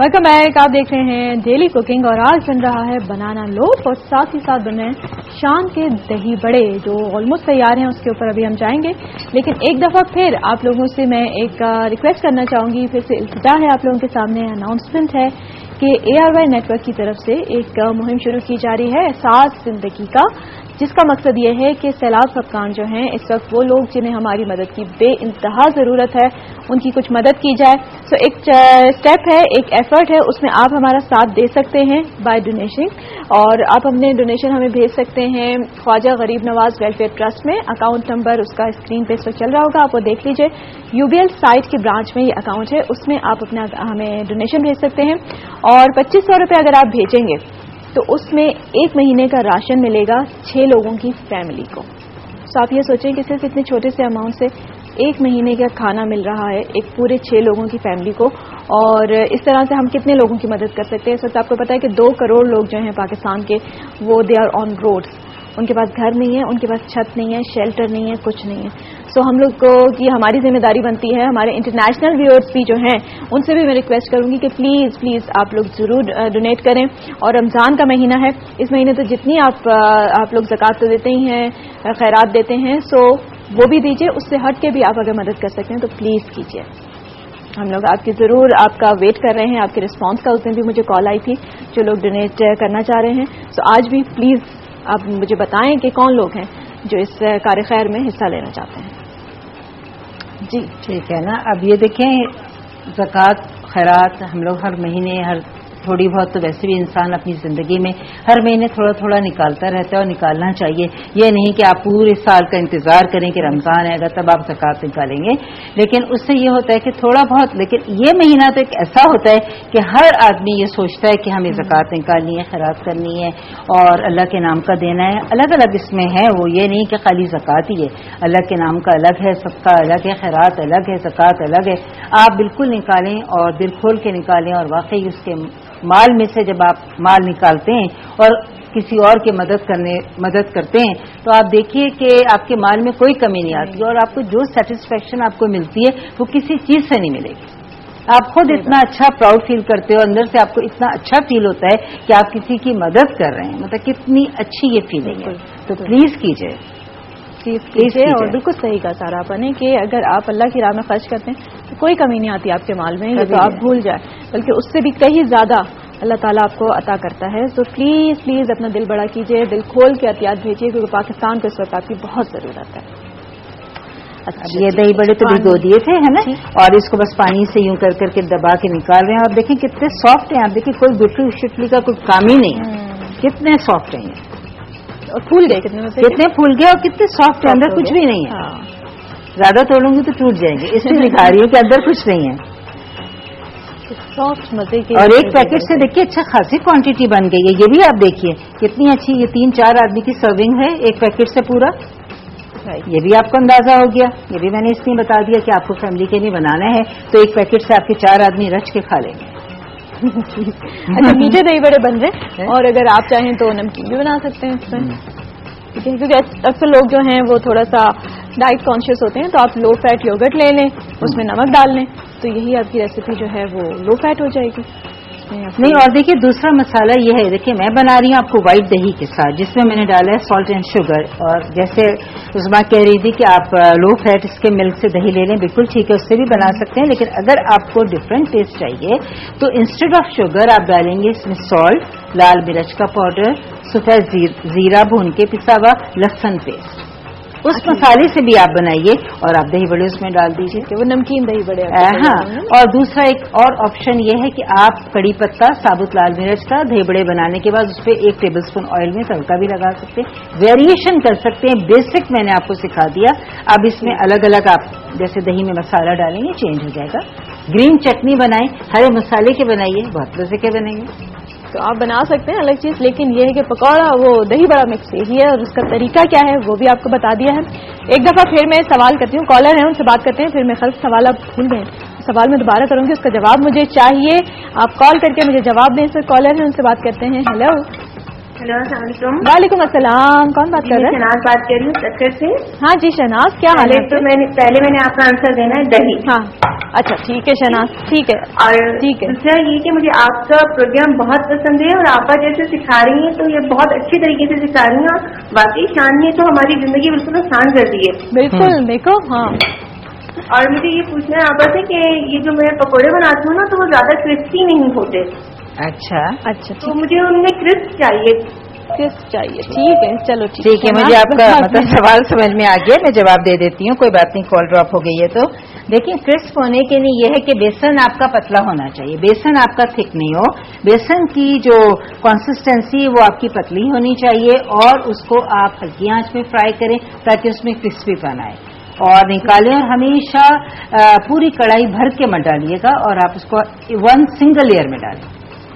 Welcome back. आप देख रहे हैं डेली कुकिंग और आज बन रहा है बनाना लोफ और साथ ही साथ बन रहे हैं शान के दही बड़े जो ऑलमोस्ट तैयार हैं। उसके ऊपर अभी हम जाएंगे, लेकिन एक दफा फिर आप लोगों से मैं एक रिक्वेस्ट करना चाहूंगी। फिर से इल्तिजा है, आप लोगों के सामने अनाउंसमेंट है कि ARY नेटवर्क की तरफ से एक मुहिम शुरू की जा रही है एहसास जिंदगी का, जिसका मकसद ये है कि सैलाब खफगान जो हैं इस वक्त वो लोग जिन्हें हमारी मदद की बेइंतहा ज़रूरत है, उनकी कुछ मदद की जाए। सो एक स्टेप है, एक एफर्ट है, उसमें आप हमारा साथ दे सकते हैं बाय डोनेशन, और आप अपने डोनेशन हमें भेज सकते हैं ख्वाजा गरीब नवाज वेलफेयर ट्रस्ट में। अकाउंट नंबर उसका स्क्रीन पे इस वक्त चल रहा होगा, आप वो देख लीजिए। UBL साइट के ब्रांच में ये अकाउंट है, उसमें आप अपना हमें डोनेशन भेज सकते हैं और 2500 रुपये अगर आप भेजेंगे तो उसमें एक महीने का राशन मिलेगा 6 लोगों की फैमिली को। तो आप ये सोचें कि सिर्फ इतने छोटे से अमाउंट से एक महीने का खाना मिल रहा है एक पूरे 6 लोगों की फैमिली को, और इस तरह से हम कितने लोगों की मदद कर सकते हैं। इस वक्त आपको पता है कि 2 करोड़ लोग जो हैं पाकिस्तान के, वो दे आर ऑन रोड्स, उनके पास घर नहीं है, उनके पास छत नहीं है, शेल्टर नहीं है, कुछ नहीं है। सो हम लोग को की हमारी जिम्मेदारी बनती है, हमारे इंटरनेशनल व्यूअर्स भी जो हैं उनसे भी मैं रिक्वेस्ट करूंगी कि प्लीज़ आप लोग ज़रूर डोनेट करें। और रमज़ान का महीना है, इस महीने तो जितनी आप लोग ज़कात तो देते ही हैं, खैरात देते हैं, सो वो भी दीजिए। उससे हट के भी आप अगर मदद कर सकते हैं तो प्लीज़ कीजिए। हम लोग आपकी ज़रूर आपका वेट कर रहे हैं, आपके रिस्पांस का। उस दिन भी मुझे कॉल आई थी जो लोग डोनेट करना चाह रहे हैं। सो आज भी प्लीज़ आप मुझे बताएं कि कौन लोग हैं जो इस कार्य खैर में हिस्सा लेना चाहते हैं। जी ठीक है ना। अब ये देखें, ज़कात खैरात हम लोग हर महीने, हर थोड़ी बहुत तो वैसे भी इंसान अपनी ज़िंदगी में हर महीने थोड़ा थोड़ा निकालता रहता है और निकालना चाहिए। ये नहीं कि आप पूरे साल का इंतज़ार करें कि रमज़ान आएगा तब आप ज़कात निकालेंगे, लेकिन उससे ये होता है कि थोड़ा बहुत। लेकिन ये महीना तो एक ऐसा होता है कि हर आदमी ये सोचता है कि हमें ज़कात निकालनी है, खैरात करनी है और अल्लाह के नाम का देना है। अलग अलग इसमें है, वो ये नहीं कि खाली ज़कात ही है, अल्लाह के नाम का अलग है, सबका अलग है, खैरात अलग है, ज़कात अलग है। आप बिल्कुल निकालें और दिल खोल के निकालें, और वाकई उसके माल में से जब आप माल निकालते हैं और किसी और की मदद करते हैं तो आप देखिए कि आपके माल में कोई कमी नहीं आती, और आपको जो सेटिस्फेक्शन आपको मिलती है वो किसी चीज से नहीं मिलेगी। आप खुद इतना अच्छा प्राउड फील करते हो, अंदर से आपको इतना अच्छा फील होता है कि आप किसी की मदद कर रहे हैं। मतलब कितनी अच्छी ये फीलिंग है। तो प्लीज कीजिए और बिल्कुल सही का सारा अपने कि अगर आप अल्लाह की राह में खर्च करते हैं तो कोई कमी नहीं आती आपके माल में, ये तो आप भूल जाए, बल्कि उससे भी कहीं ज्यादा अल्लाह ताला आपको अता करता है। तो प्लीज अपना दिल बड़ा कीजिए, दिल खोल के अतियात भेजिए, क्योंकि पाकिस्तान को इस वक्त आपकी बहुत जरूरत है। अच्छा, ये दही बड़े तो भिगो दिए थे, है ना, और इसको बस पानी से यूं कर करके दबा के निकाल रहे हैं। आप देखिए कितने सॉफ्ट हैं, आप देखिए कोई गुठली शुटली का कोई काम ही नहीं है, कितने सॉफ्ट हैं और फूल गए, कितने फूल गए और कितने सॉफ्ट है, अंदर कुछ भी नहीं है। ज्यादा तोड़ूंगी तो टूट जाएंगे, इसलिए दिखा रही हूँ कि अंदर कुछ नहीं है, सॉफ्ट मजे के। और एक पैकेट से देखिए अच्छा खासी क्वांटिटी बन गई है। ये भी आप देखिए कितनी अच्छी, ये 3-4 आदमी की सर्विंग है एक पैकेट से पूरा। ये भी आपको अंदाजा हो गया, ये भी मैंने इसलिए बता दिया कि आपको फैमिली के लिए बनाना है तो एक पैकेट से आपके 4 आदमी रच के खा लेंगे। अच्छा, मीठे दही बड़े बन रहे हैं, और अगर आप चाहें तो नमकीन भी बना सकते हैं इसमें, क्योंकि अक्सर लोग जो हैं वो थोड़ा सा डाइट कॉन्शियस होते हैं। तो आप लो फैट योगर्ट ले लें, उसमें नमक डाल लें, तो यही आपकी रेसिपी जो है वो लो फैट हो जाएगी। नहीं, और देखिए दूसरा मसाला ये है, देखिए मैं बना रही हूँ आपको व्हाइट दही के साथ, जिसमें मैंने डाला है सॉल्ट एंड शुगर। और जैसे उस्मा कह रही थी कि आप लो फैट इसके मिल्क से दही ले लें, बिल्कुल ठीक है, उससे भी बना सकते हैं। लेकिन अगर आपको डिफरेंट टेस्ट चाहिए तो इंस्टेड ऑफ शुगर आप डालेंगे इसमें सॉल्ट, लाल मिर्च का पाउडर, सफेद जीरा भून के पिसा हुआ, लहसुन पेस्ट, उस मसाले से भी आप बनाइए और आप दही बड़े उसमें डाल दीजिए, वो नमकीन दही बड़े। हाँ, और दूसरा एक और ऑप्शन ये है कि आप कड़ी पत्ता, साबुत लाल मिर्च का दही बड़े बनाने के बाद उस पर 1 टेबलस्पून ऑयल में तड़का भी लगा सकते हैं, वेरिएशन कर सकते हैं। बेसिक मैंने आपको सिखा दिया, अब इसमें अलग अलग आप जैसे दही में मसाला डालेंगे चेंज हो जाएगा। ग्रीन चटनी बनाएं, हरे मसाले के बनाइए, बहुत मजे के बनेंगे। तो आप बना सकते हैं अलग चीज, लेकिन ये है कि पकौड़ा वो दही बड़ा मिक्स यही है, और उसका तरीका क्या है वो भी आपको बता दिया है। एक दफा फिर मैं सवाल करती हूँ, कॉलर है उनसे बात करते हैं, फिर मैं खल्फ सवाल आप भूल गए, सवाल मैं दोबारा करूंगी, उसका जवाब मुझे चाहिए, आप कॉल करके मुझे जवाब दें। सर कॉलर है उनसे बात करते हैं। हेलो, हेलो, अस्सलाम वालेकुम। वालेकुम अस्सलाम, कौन बात कर रहे हैं? शहनाज बात कर रही हूँ सक्कर से। हाँ जी शहनाज, क्या हाल है? तो मैंने आपका आंसर देना है दही। हाँ अच्छा ठीक है शहनाज, ठीक है। और ठीक है। दूसरा ये कि मुझे आपका प्रोग्राम बहुत पसंद है और आपा जैसे सिखा रही हैं तो ये बहुत अच्छे तरीके से सिखा रही हैं और बाकी शान ने तो हमारी जिंदगी बिल्कुल आसान कर दी है। बिल्कुल देखो। हाँ और मुझे ये पूछना है आपा से कि ये जो मैं पकौड़े बनाती हूँ ना तो वो ज्यादा क्रिस्पी नहीं होते। अच्छा अच्छा तो मुझे उनमें क्रिस्प चाहिए। किस चाहिए? ठीक है चलो ठीक है, मुझे आपका मतलब सवाल समझ में आ गया, मैं जवाब दे देती हूँ, कोई बात नहीं, कॉल ड्रॉप हो गई है। तो देखिए, क्रिस्प होने के लिए यह है कि बेसन आपका पतला होना चाहिए, बेसन आपका थिक नहीं हो। बेसन की जो कंसिस्टेंसी वो आपकी पतली होनी चाहिए और उसको आप हल्की आंच में फ्राई करें ताकि उसमें क्रिस्पीपन आए और निकालें। और हमेशा पूरी कढ़ाई भर के मत डालिएगा और आप उसको वन सिंगल लेयर में डालें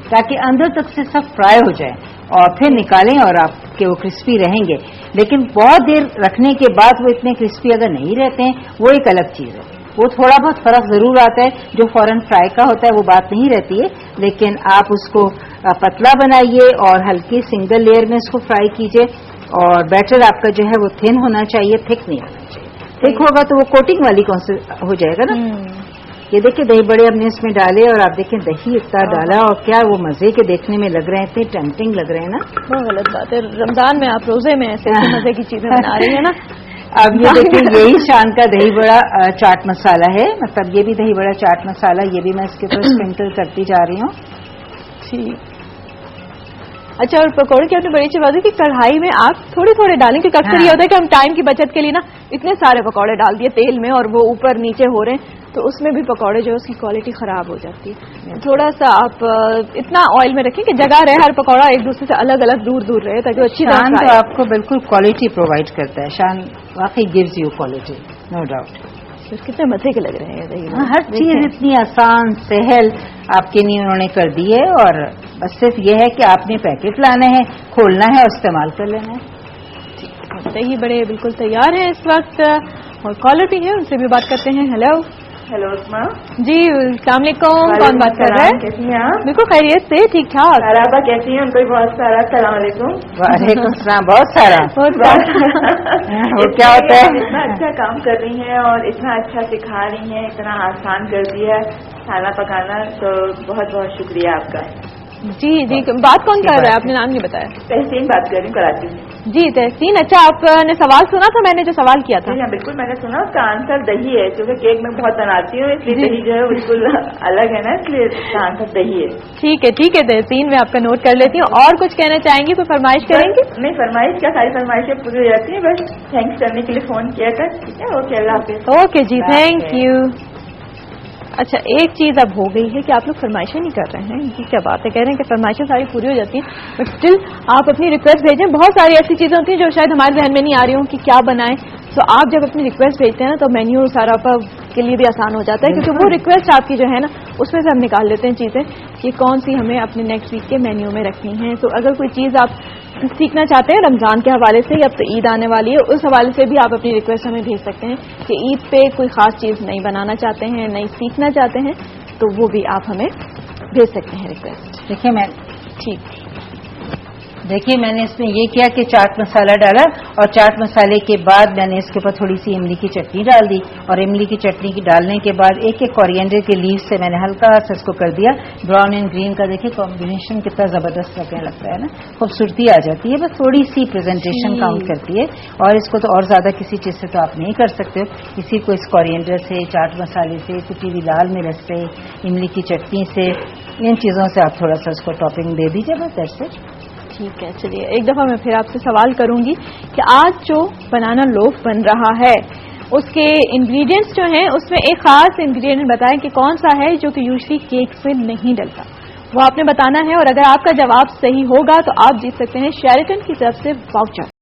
ताकि अंदर तक से सब फ्राई हो जाए और फिर निकालें और आपके वो क्रिस्पी रहेंगे। लेकिन बहुत देर रखने के बाद वो इतने क्रिस्पी अगर नहीं रहते हैं, वो एक अलग चीज़ है, वो थोड़ा बहुत फर्क जरूर आता है। जो फौरन फ्राई का होता है वो बात नहीं रहती है, लेकिन आप उसको पतला बनाइए और हल्की सिंगल लेयर में उसको फ्राई कीजिए। और बैटर आपका जो है वो थिन होना चाहिए, थिक नहीं होना चाहिए। थिक होगा तो वो कोटिंग वाली कौन से हो जाएगा ना। ये देखिए दही बड़े हमने इसमें डाले और आप देखें दही इतना डाला और क्या वो मजे के देखने में लग रहे हैं, इतने टेम्पटिंग लग रहे हैं ना। बहुत गलत बात है, रमजान में आप रोजे में ऐसे मजे की चीजें बना रही है ना। अब ये देखिए, यही शान का दही बड़ा चाट मसाला है, मतलब ये भी दही बड़ा चाट मसाला, ये भी मैं इसके ऊपर स्प्रिंकल करती जा रही हूँ। ठीक। अच्छा, और पकौड़े की आपने बड़ी अच्छी बात है कि कढ़ाई में आप थोड़े थोड़े डालें, क्योंकि अक्सर ये होता है कि हम टाइम की बचत के लिए ना इतने सारे पकौड़े डाल दिए तेल में और वो ऊपर नीचे हो रहे हैं, तो उसमें भी पकौड़े जो है उसकी क्वालिटी खराब हो जाती है। थोड़ा सा आप इतना ऑयल में रखें कि जगह रहे, हर पकौड़ा एक दूसरे से अलग अलग दूर दूर रहे ताकि अच्छी तरह। शान तो आपको बिल्कुल क्वालिटी प्रोवाइड करता है, शान वाकई gives you quality, no doubt. कितने मजे के लग रहे हैं हर चीज इतनी आसान सहल आपके लिए उन्होंने कर दी है और बस सिर्फ ये है कि आपने पैकेट लाना है, खोलना है और इस्तेमाल कर लेना है। दही बड़े बिल्कुल तैयार हैं इस वक्त और कॉलर भी है, उनसे भी बात करते हैं। हेलो हेलो उस्मा जी, अस्सलाम वालेकुम, कौन बात कर रहे हैं? कैसी हैं आप? बिल्कुल खैरियत से, ठीक ठाक। साराबा कैसी हैं? उनको भी बहुत सारा सलाम वालेकुम। वालेकुम सलाम, बहुत सारा। वो क्या होता है? इतना अच्छा काम कर रही हैं और इतना अच्छा सिखा रही हैं, इतना आसान कर दिया खाना पकाना, तो बहुत बहुत शुक्रिया आपका। जी जी, बात कौन कर रहा है? आपने नाम नहीं बताया। तहसीन बात कर रही हूँ, कराची से। जी तहसीन, अच्छा आपने सवाल सुना था मैंने जो सवाल किया था? जी बिल्कुल, मैंने सुना। उसका आंसर दही है, क्योंकि केक मैं बहुत बनाती हूँ इसलिए दही जो है बिल्कुल अलग है ना, इसलिए इसका आंसर दही है। ठीक है तहसीन, मैं आपका नोट कर लेती हूँ। और कुछ कहना चाहेंगी तो फरमाइश करेंगी? नहीं, फरमाइश क्या, सारी फरमाइशें पूरी हो जाती है, बस थैंक्स करने के लिए फोन किया था। ठीक है, ओके, अल्लाह हाफिज। ओके जी, थैंक यू। अच्छा, एक चीज अब हो गई है कि आप लोग फरमाइशें नहीं कर रहे हैं, इनकी क्या बात है? कह रहे हैं कि फरमाइशें सारी पूरी हो जाती हैं, बट स्टिल आप अपनी रिक्वेस्ट भेजें। बहुत सारी ऐसी चीजें होती हैं जो शायद हमारे ध्यान में नहीं आ रही हूँ कि क्या बनाएं, तो आप जब अपनी रिक्वेस्ट भेजते हैं ना तो मेन्यू सारा के लिए भी आसान हो जाता है, क्योंकि वो रिक्वेस्ट आपकी जो है ना उसमें से हम निकाल लेते हैं चीजें कि कौन सी हमें अपने नेक्स्ट वीक के मेन्यू में रखनी है। तो अगर कोई चीज आप सीखना चाहते हैं रमजान के हवाले से, या अब तो ईद आने वाली है, उस हवाले से भी आप अपनी रिक्वेस्ट हमें भेज सकते हैं कि ईद पे कोई खास चीज नहीं बनाना चाहते हैं, नहीं सीखना चाहते हैं, तो वो भी आप हमें भेज सकते हैं रिक्वेस्ट। देखिए मैं ठीक, देखिए मैंने इसमें ये किया कि चाट मसाला डाला और चाट मसाले के बाद मैंने इसके ऊपर थोड़ी सी इमली की चटनी डाल दी और इमली की चटनी की डालने के बाद एक एक कोरिएंडर के लीव से मैंने हल्का सा इसको कर दिया ब्राउन एंड ग्रीन का। देखिए कॉम्बिनेशन कितना जबरदस्त लगने लगता है ना, खूबसूरती आ जाती है। बस थोड़ी सी प्रेजेंटेशन काउंट करती है और इसको तो और ज्यादा किसी चीज से तो आप नहीं कर सकते हो। इसी को इस कोरिएंडर से, चाट मसाले से, कुटी हुई लाल मिर्च से, इमली की चटनी से, इन चीजों से आप थोड़ा सा इसको टॉपिंग दे दीजिए, बस दैट्स इट। ठीक है, चलिए एक दफा मैं फिर आपसे सवाल करूंगी कि आज जो बनाना लोफ बन रहा है उसके इंग्रेडिएंट्स जो हैं उसमें एक खास इंग्रेडिएंट बताएं कि कौन सा है जो कि यूजुअली केक में नहीं डलता, वो आपने बताना है। और अगर आपका जवाब सही होगा तो आप जीत सकते हैं शेरेटन की तरफ से वाउचर।